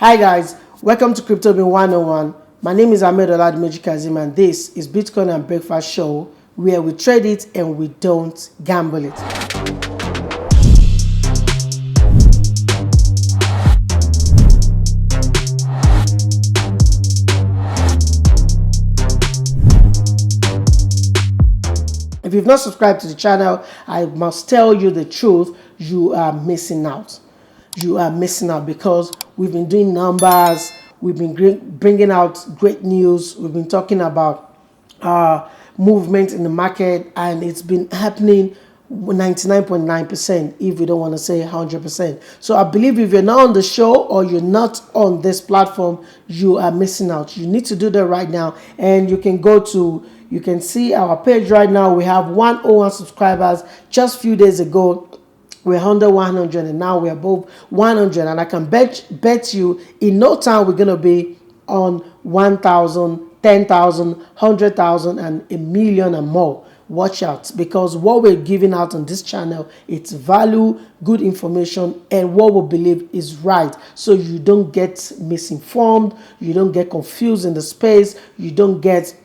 Hi guys, welcome to Crypto Bin 101. My name is Ahmed Oladimeji Kazim and this is Bitcoin and Breakfast Show, where we trade it and we don't gamble it. If you've not subscribed to the channel, I must tell you the truth, you are missing out. You are missing out because we've been doing numbers, we've been bringing out great news, we've been talking about movement in the market, and it's been happening 99.9% if we don't want to say 100%. So I believe if you're not on the show or you're not on this platform, you are missing out. You need to do that right now, and you can go to, you can see our page right now. We have 101 subscribers. Just a few days ago we're under 100 and now we're above 100, and I can bet you in no time we're gonna be on 1,000, 10,000, 100,000 and a million and more. Watch out, because what we're giving out on this channel, it's value, good information, and what we believe is right, so you don't get misinformed, you don't get confused in the space, you don't get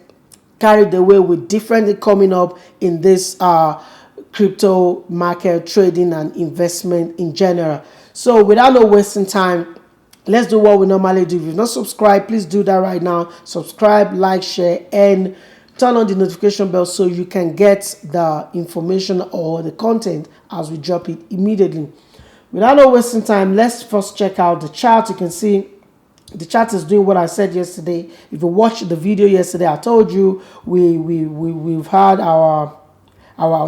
carried away with differently coming up in this crypto market, trading and investment in general. So without no wasting time, let's do what we normally do. If you've not subscribed, please do that right now. Subscribe, like, share, and turn on the notification bell so you can get the information or the content as we drop it immediately. Without no wasting time, let's first check out the chart. You can see the chart is doing what I said yesterday. If you watched the video yesterday, I told you we've had our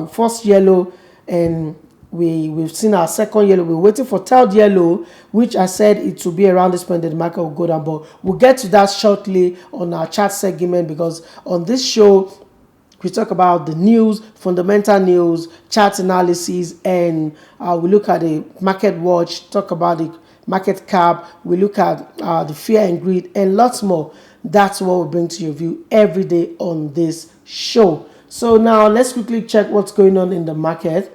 first yellow, and we've seen our second yellow. We're waiting for third yellow, which I said it will be around this point that the market will go down, but we'll get to that shortly on our chart segment, because on this show we talk about the news, fundamental news, chart analysis, and we look at the market watch, talk about the market cap, we look at the fear and greed, and lots more. That's what we bring to your view every day on this show. So now let's quickly check what's going on in the market,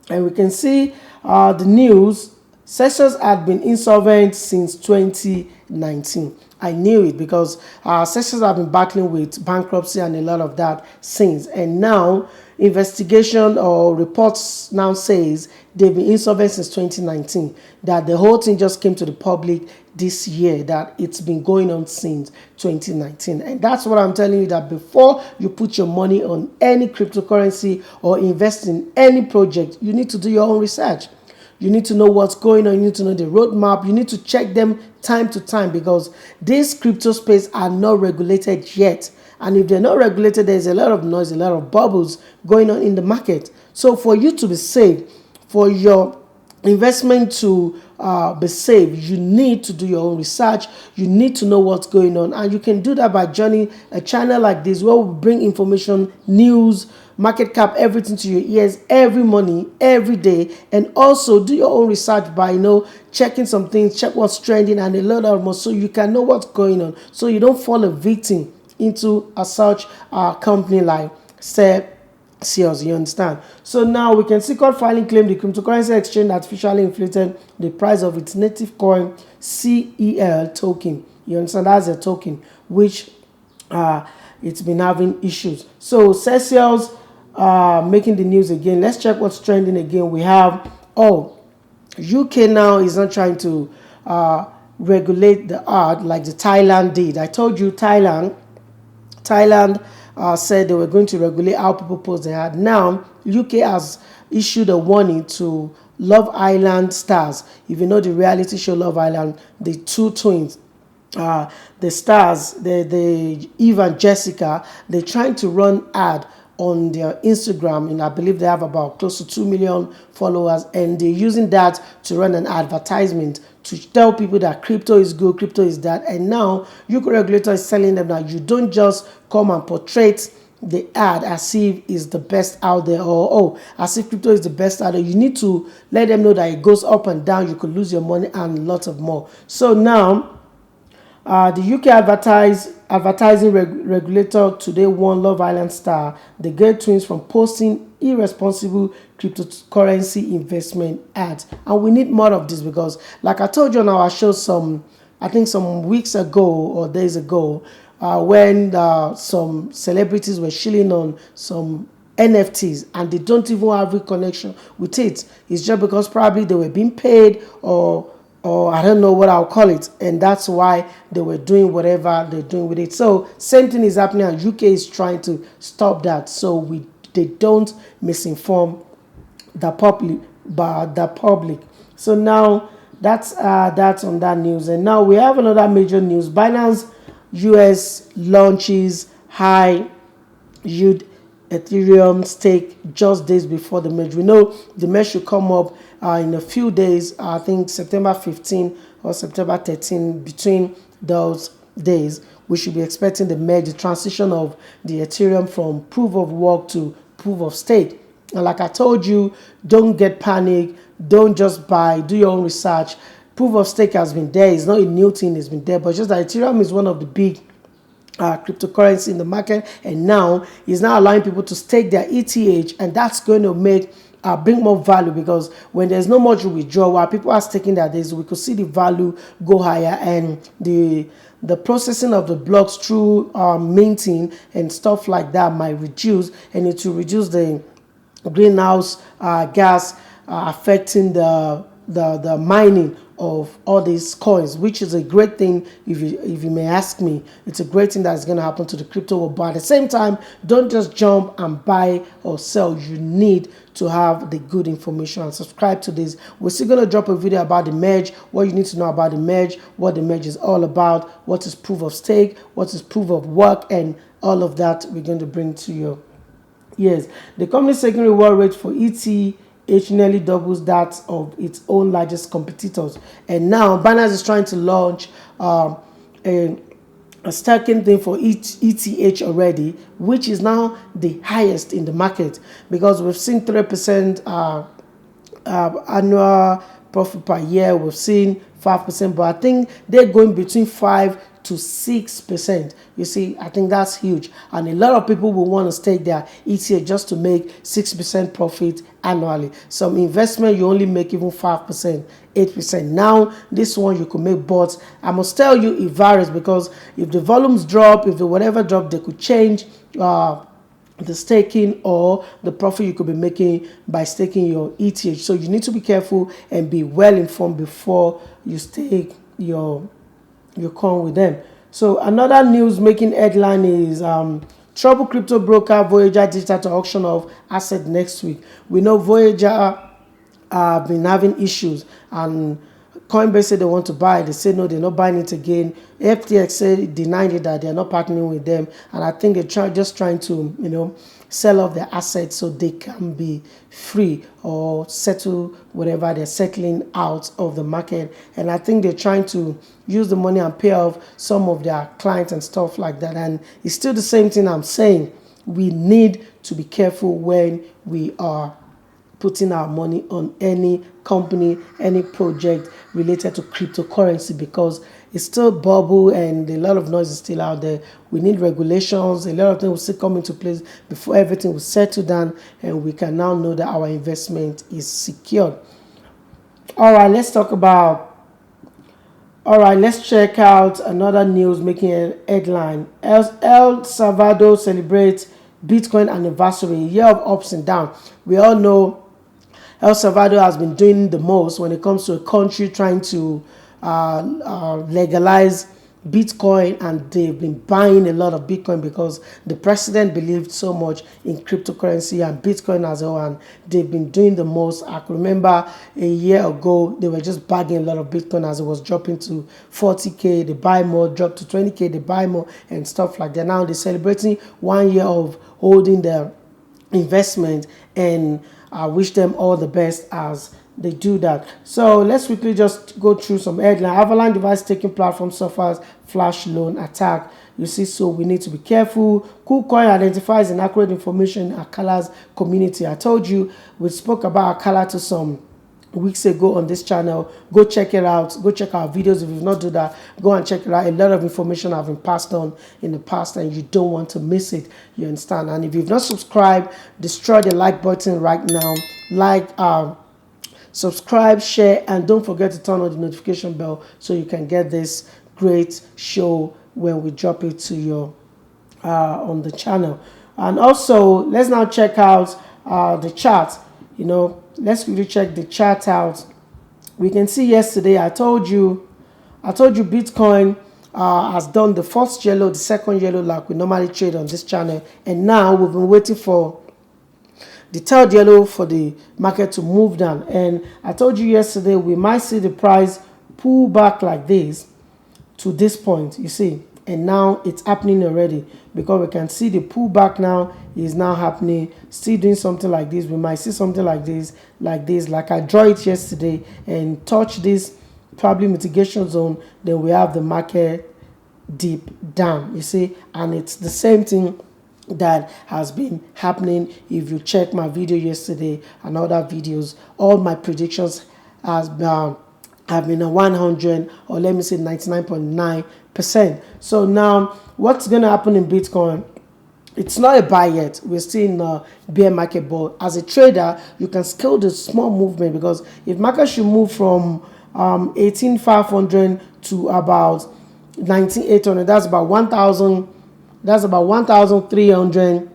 and we can see the news. Celsius had been insolvent since 2019. I knew it, because Celsius have been battling with bankruptcy and a lot of that since, and now investigation or reports now says they've been insolvent since 2019, that the whole thing just came to the public this year, that it's been going on since 2019. And that's what I'm telling you, that before you put your money on any cryptocurrency or invest in any project, you need to do your own research. You need to know what's going on. You need to know the roadmap. You need to check them time to time, because this crypto space are not regulated yet. And if they're not regulated, there's a lot of noise, a lot of bubbles going on in the market. So for you to be safe, for your investment to be safe, you need to do your own research. You need to know what's going on, and you can do that by joining a channel like this, where we bring information, news, market cap, everything to your ears every morning, every day. And also do your own research by checking some things, check what's trending and a lot of more, so you can know what's going on, so you don't fall a victim into a such company like Celsius, you understand? So now we can see court filing claim the cryptocurrency exchange artificially inflated the price of its native coin CEL token. You understand? That's a token which it's been having issues. So Celsius making the news again. Let's check what's trending again. We have UK now is not trying to regulate the art like the Thailand did. I told you Thailand said they were going to regulate how people post their ad. Now UK has issued a warning to Love Island stars. If you know the reality show Love Island, the two twins, the stars, the Eve and Jessica, they're trying to run ad on their Instagram, and I believe they have about close to 2 million followers, and they're using that to run an advertisement to tell people that crypto is good, crypto is that. And now UK regulator is telling them that you don't just come and portray the ad as if it's the best out there, or as if crypto is the best out there. You need to let them know that it goes up and down, you could lose your money, and lots of more. So now the UK advertising regulator today warned Love Island star the Gate twins from posting irresponsible cryptocurrency investment ads. And we need more of this, because like I told you on our show some I think some weeks ago or days ago, when some celebrities were shilling on some NFTs and they don't even have a connection with it. It's just because probably they were being paid, or I don't know what I'll call it, and that's why they were doing whatever they're doing with it. So same thing is happening, and UK is trying to stop that so they don't misinform the public. So now that's on that news. And now we have another major news. Binance US launches high yield Ethereum stake just days before the merge. We know the merge should come up in a few days. I think September 15 or September 13. Between those days, we should be expecting the merge, the transition of the Ethereum from proof of work to proof of stake. And like I told you, don't get panic. Don't just buy. Do your own research. Proof of stake has been there. It's not a new thing. It's been there. But just that Ethereum is one of the big cryptocurrency in the market, and now is now allowing people to stake their ETH, and that's going to make bring more value, because when there's no much withdrawal, while people are staking their days, we could see the value go higher, and the processing of the blocks through minting and stuff like that might reduce, and it will reduce the greenhouse gas affecting the mining of all these coins, which is a great thing. If you may ask me, it's a great thing that's going to happen to the crypto world. But at the same time, don't just jump and buy or sell. You need to have the good information and subscribe to this. We're still going to drop a video about the merge, what you need to know about the merge, what the merge is all about, what is proof of stake, what is proof of work, and all of that we're going to bring to you. Yes, the company's second reward rate for ETH nearly doubles that of its own largest competitors. And now Binance is trying to launch a staking thing for ETH already, which is now the highest in the market, because we've seen 3% annual profit per year. We've seen 5%, but I think they're going between 5 to 6%. You see, I think that's huge, and a lot of people will want to stake their ETH just to make 6% profit annually. Some investment you only make even 5%, 8%. Now this one you could make, but I must tell you it varies, because if the volumes drop, if the whatever drop, they could change the staking or the profit you could be making by staking your ETH. So you need to be careful and be well informed before you stake your coin with them. So another news making headline is trouble crypto broker Voyager Digital to auction of asset next week. We know Voyager have been having issues, and Coinbase said they want to buy it. They said no, they're not buying it again. FTX said denied it, that they're not partnering with them, and I think they're just trying to sell off their assets so they can be free or settle whatever they're settling out of the market. And I think they're trying to use the money and pay off some of their clients and stuff like that. And it's still the same thing I'm saying. We need to be careful when we are putting our money on any company, any project related to cryptocurrency, because it's still bubble and a lot of noise is still out there. We need regulations. A lot of things will still come into place before everything will settle down, and we can now know that our investment is secured. All right, let's check out another news making a headline. El Salvador celebrates Bitcoin anniversary, a year of ups and downs. We all know El Salvador has been doing the most when it comes to a country trying to legalize Bitcoin, and they've been buying a lot of Bitcoin because the president believed so much in cryptocurrency and Bitcoin as well, and they've been doing the most. I can remember a year ago they were just bagging a lot of Bitcoin as it was dropping to 40k, they buy more, drop to 20k, they buy more, and stuff like that. Now they're celebrating 1 year of holding their investment, and I wish them all the best as they do that. So let's quickly just go through some headlines. Avalanche device taking platform suffers flash loan attack. You see, so we need to be careful. KuCoin identifies inaccurate information in Akala's community. I told you we spoke about Akala to some weeks ago on this channel. Go check it out. Go check our videos. If you've not done that, go and check it out. A lot of information have been passed on in the past, and you don't want to miss it. You understand? And if you've not subscribed, destroy the like button right now. subscribe, share, and don't forget to turn on the notification bell so you can get this great show when we drop it to your on the channel. And also, let's now check out the chart. Let's really check the chart out. We can see yesterday I told you Bitcoin has done the first yellow, the second yellow, like we normally trade on this channel, and now we've been waiting for the third yellow for the market to move down. And I told you yesterday we might see the price pull back like this to this point, you see, and now it's happening already, because we can see the pullback now is now happening, still doing something like this. We might see something like this, like I draw it yesterday and touch this probably mitigation zone, then we have the market deep down, you see. And it's the same thing that has been happening. If you check my video yesterday and other videos, all my predictions have been a 100, or let me say 99.9%. So now what's going to happen in Bitcoin? It's not a buy yet. We're still in a bear market, but as a trader you can scale the small movement, because if market should move from 18,500 to about 19,800, that's about 1,300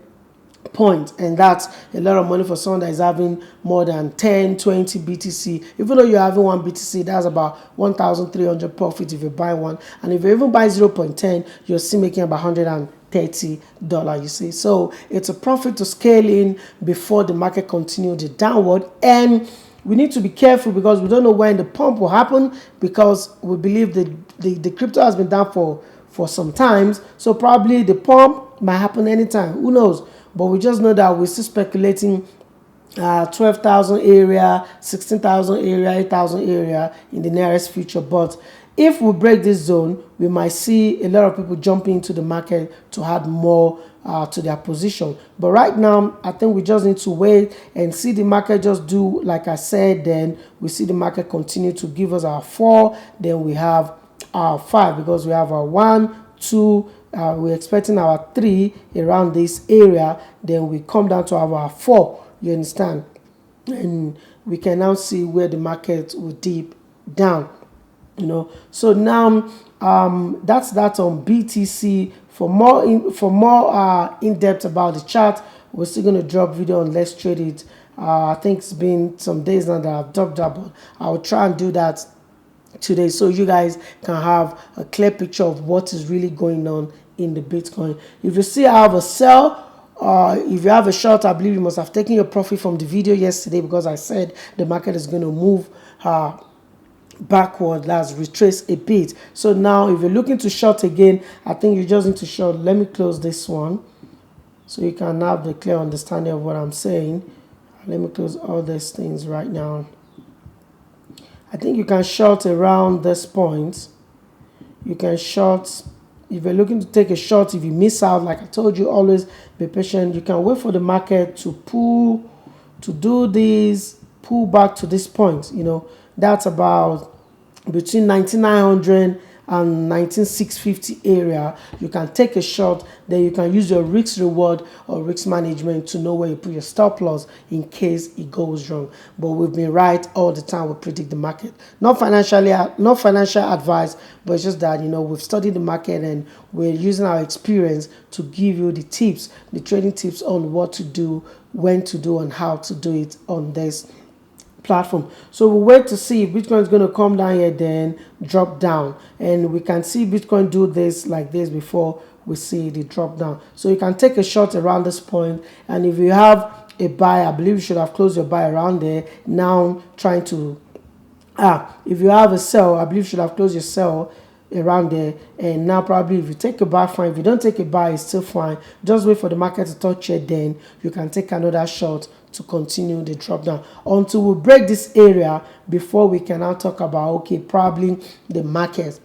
points, and that's a lot of money for someone that is having more than 10, 20 BTC. Even though you're having 1 BTC, that's about 1,300 profit if you buy one, and if you even buy 0.10, you're still making about $130, you see. So it's a profit to scale in before the market continues the downward. And we need to be careful, because we don't know when the pump will happen, because we believe that the crypto has been down for some times, so probably the pump might happen anytime, who knows. But we just know that we're still speculating 12,000 area, 16,000 area, 8,000 area in the nearest future. But if we break this zone, we might see a lot of people jumping into the market to add more to their position. But right now, I think we just need to wait and see the market just do like I said. Then we see the market continue to give us our 4, then we have our 5, because we have our 1, 2, we're expecting our 3 around this area, then we come down to our 4, you understand, and we can now see where the market will dip down, So now that's that on BTC. For more in depth about the chart, we're still going to drop video on Let's Trade It. I think it's been some days now that I've dropped that, but I'll try and do that today so you guys can have a clear picture of what is really going on in the Bitcoin. If you see I have a sell, if you have a short, I believe you must have taken your profit from the video yesterday, because I said the market is going to move backward, let's retrace a bit. So now if you're looking to short again, I think you just need to short. Let me close this one so you can have the clear understanding of what I'm saying. Let me close all these things right now. I think you can short around this point. You can short if you're looking to take a short. If you miss out, like I told you, always be patient. You can wait for the market to do this pull back to this point. That's about between 9,900 and 19,650 area. You can take a short, then you can use your risk reward or risk management to know where you put your stop loss in case it goes wrong. But we've been right all the time. We predict the market, not financial advice, but it's just that we've studied the market and we're using our experience to give you the tips, the trading tips on what to do, when to do, and how to do it on this platform. So we'll wait to see if Bitcoin is going to come down here, then drop down, and we can see Bitcoin do this like this before we see the drop down. So you can take a short around this point, and if you have a buy, I believe you should have closed your buy around there. Now trying to if you have a sell, I believe you should have closed your sell around there, and now probably if you take a buy, fine. If you don't take a buy, it's still fine. Just wait for the market to touch it, then you can take another short to continue the drop down until we break this area before we can now talk about, okay, probably the market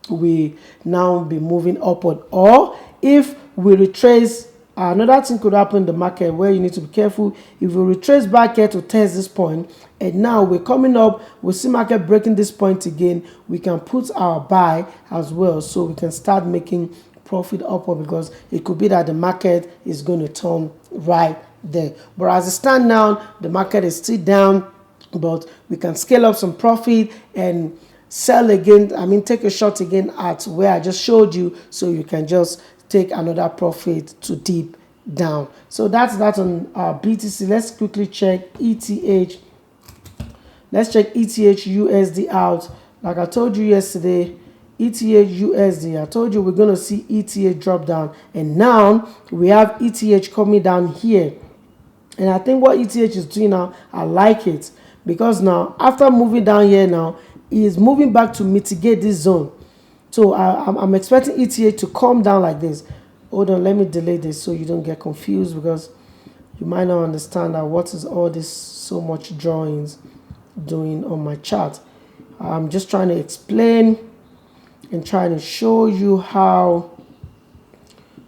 will now be moving upward. Or if we retrace, another thing could happen in the market where you need to be careful. If we retrace back here to test this point, and now we're coming up, we see market breaking this point again, we can put our buy as well, so we can start making profit upward, because it could be that the market is going to turn right there. But as it stands now, the market is still down but we can scale up some profit and sell again. I mean, take a shot again at where I just showed you, so you can just take another profit to deep down. So that's that on BTC. Let's quickly check ETH. Let's check ETH USD out. Like I told you yesterday, ETH USD, I told you we're going to see ETH drop down, and now we have ETH coming down here. And I think what ETH is doing now, I like it, because now after moving down here, now it is moving back to mitigate this zone. So I'm expecting ETH to come down like this. Hold on, let me delete this so you don't get confused, because you might not understand that what is all this so much drawings doing on my chart. I'm just trying to explain and trying to show you how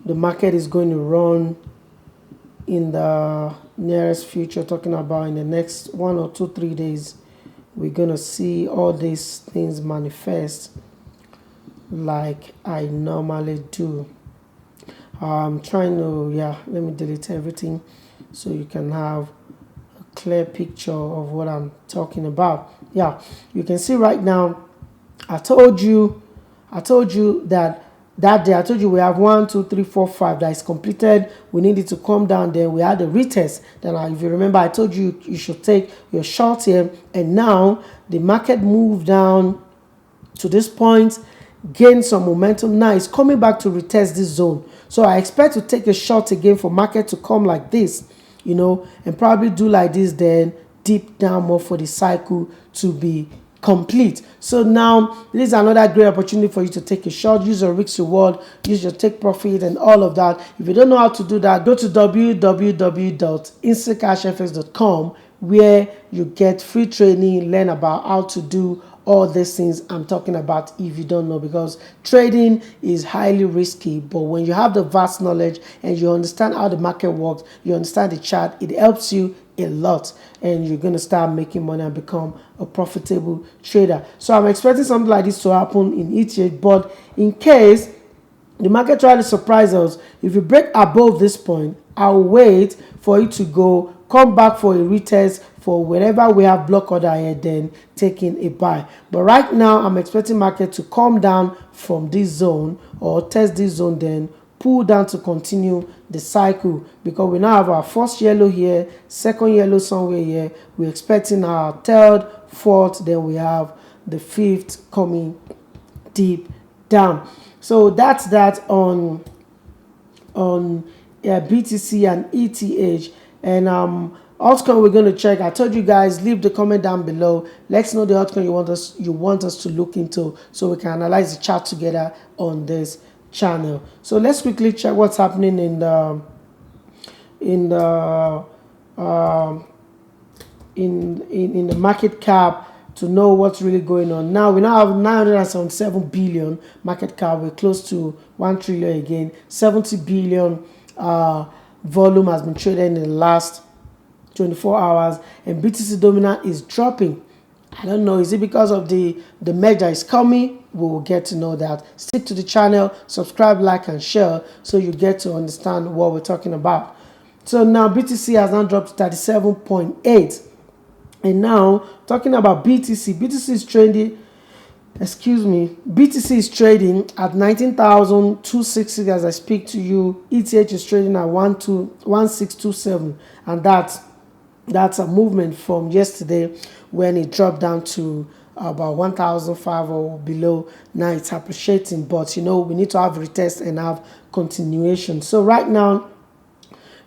the market is going to run in the nearest future. Talking about in the next 1 or 2 3 days, we're gonna see all these things manifest like I normally do. I'm trying to, let me delete everything so you can have a clear picture of what I'm talking about. You can see right now, I told you that day I told you we have 1 2 3 4 5 that is completed. We need it to come down. Then we had the retest. Then if you remember, I told you you should take your short here, and now the market moved down to this point, gained some momentum. Now it's coming back to retest this zone. So I expect to take a short again for market to come like this, and probably do like this, then deep down more for the cycle to be complete. So now this is another great opportunity for you to take a short, use your risk reward, use your take profit and all of that. If you don't know how to do that, go to www.instantcashfx.com, where you get free training, learn about how to do all these things I'm talking about if you don't know, because trading is highly risky. But when you have the vast knowledge and you understand how the market works, you understand the chart, it helps you a lot, and you're going to start making money and become a profitable trader. So I'm expecting something like this to happen in ETH, but in case the market tries to surprise us, if you break above this point, I'll wait for it to come back for a retest for wherever we have block order here, then taking a buy. But right now I'm expecting market to come down from this zone or test this zone, then pull down to continue the cycle, because we now have our first yellow here, second yellow somewhere here. We're expecting our third, fourth, then we have the fifth coming deep down. So that's that on BTC and ETH. And altcoin we're going to check. I told you guys, leave the comment down below. Let's know the altcoin you want us to look into, so we can analyze the chart together on this channel. So let's quickly check what's happening in the market cap to know what's really going on. Now we now have 977 billion market cap. We're close to 1 trillion again. 70 billion volume has been traded in the last 24 hours, and BTC dominant is dropping. I don't know, is it because of the merger is coming? We will get to know that. Stick to the channel, subscribe, like and share, so you get to understand what we're talking about. So now BTC has now dropped to 37.8, and now talking about BTC is trading, BTC is trading at 19,260 as I speak to you. ETH is trading at 1627, and that's a movement from yesterday when it dropped down to about 1,005 or below. Now it's appreciating, but we need to have retest and have continuation. So right now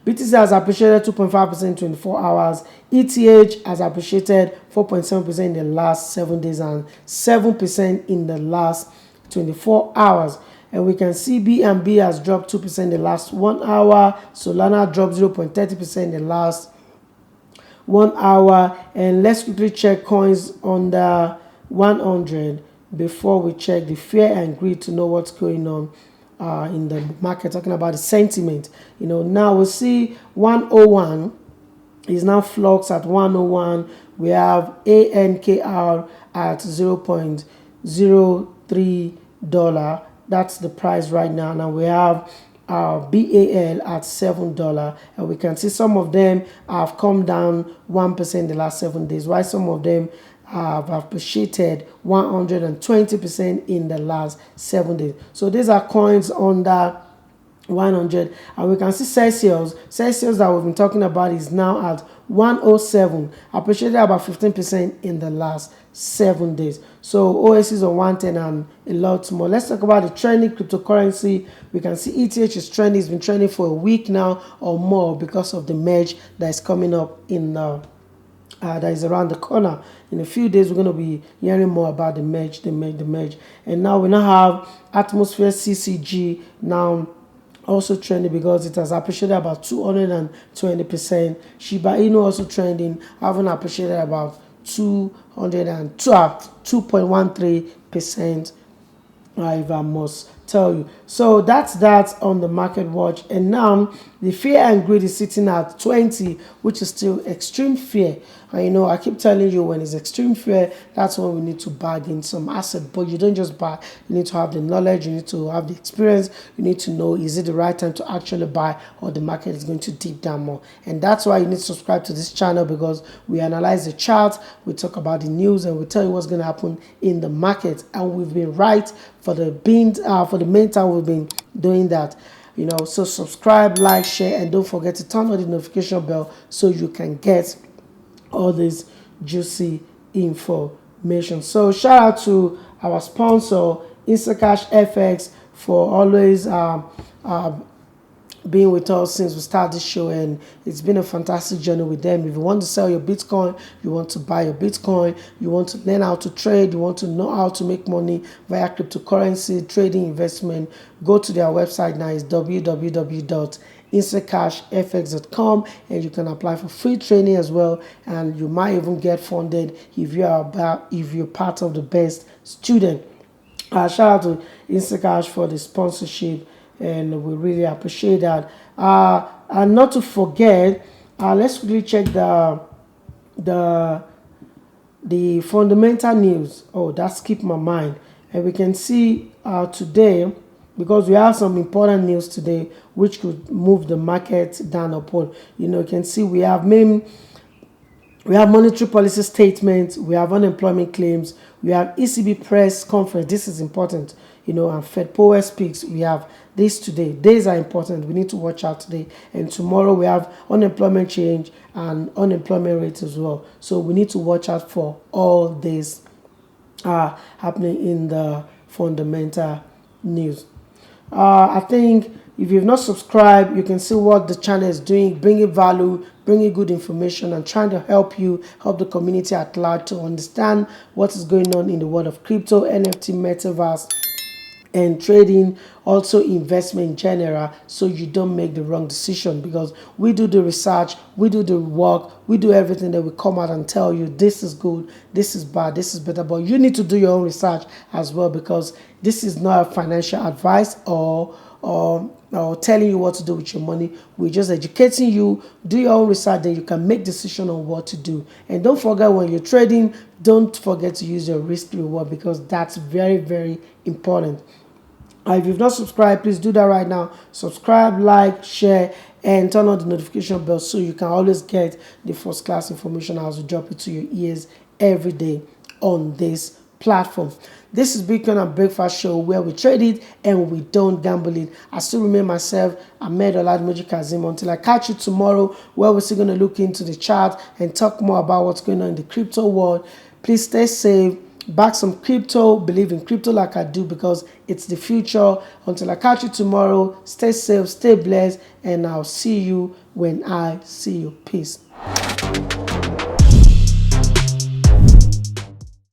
BTC has appreciated 2.5% in 24 hours. ETH has appreciated 4.7% in the last 7 days and 7% in the last 24 hours. And we can see BNB has dropped 2% in the last 1 hour. Solana dropped 0.30% in the last 1 hour. And let's quickly check coins under 100 before we check the fear and greed to know what's going on in the market, talking about the sentiment. Now we'll see 101 is now flux at 101. We have ANKR at $0.03. That's the price right now. Now we have BAL at $7, and we can see some of them have come down 1% in the last 7 days, while some of them have appreciated 120% in the last 7 days. So these are coins under 100, and we can see Celsius that we've been talking about is now at 107, appreciated about 15% in the last 7 days. So OS is on 110 and a lot more. Let's talk about the trending cryptocurrency. We can see ETH is trending. It's been trending for a week now or more because of the merge that is coming up in that is around the corner. In a few days, we're going to be hearing more about the merge. And now we now have Atmosphere CCG now also trending because it has appreciated about 220%. Shiba Inu also trending, having appreciated about 2.13%. If I must tell you. So that's that on the market watch. And now the fear and greed is sitting at 20, which is still extreme fear. And I keep telling you, when it's extreme fear, that's when we need to bargain some asset. But you don't just buy, you need to have the knowledge, you need to have the experience, you need to know, is it the right time to actually buy, or the market is going to dip down more. And that's why you need to subscribe to this channel, because we analyze the chart, we talk about the news, and we tell you what's going to happen in the market. And we've been right for the meantime. We've been doing that. So subscribe, like, share, and don't forget to turn on the notification bell so you can get all this juicy information. So shout out to our sponsor Instacash FX for always being with us since we started this show, and it's been a fantastic journey with them. If you want to sell your Bitcoin, you want to buy your Bitcoin, you want to learn how to trade, you want to know how to make money via cryptocurrency trading, investment, go to their website now. It's www.instacashfx.com, and you can apply for free training as well, and you might even get funded if you're part of the best student. Shout out to Instacash for the sponsorship, and we really appreciate that. And not to forget, let's quickly check the fundamental news. Oh, that skipped my mind. And we can see today, because we have some important news today which could move the market down upward. You can see we have monetary policy statements, we have unemployment claims, we have ECB press conference. This is important, and Fed Powell speaks. We have this today. Days are important. We need to watch out today. And tomorrow we have unemployment change and unemployment rate as well. So we need to watch out for all this happening in the fundamental news. I think if you've not subscribed, you can see what the channel is doing, bringing value, bringing good information, and trying to help the community at large to understand what is going on in the world of crypto, NFT, metaverse, and trading, also investment in general, so you don't make the wrong decision. Because we do the research, we do the work, we do everything, that we come out and tell you this is good, this is bad, this is better. But you need to do your own research as well, because this is not financial advice or telling you what to do with your money. We're just educating you. Do your own research, then you can make decision on what to do. And don't forget, when you're trading, don't forget to use your risk reward, because that's very, very important. If you've not subscribed, please do that right now. Subscribe, like, share, and turn on the notification bell so you can always get the first class information as we drop it to your ears every day on this platform. This is Bitcoin and Breakfast Show, where we trade it and we don't gamble it. I still remain myself, Ahmed Oladimoji Kazim, until I catch you tomorrow, where we're still going to look into the chart and talk more about what's going on in the crypto world. Please stay safe, back some crypto, believe in crypto like I do, because it's the future. Until I catch you tomorrow, stay safe, stay blessed, and I'll see you when I see you. Peace.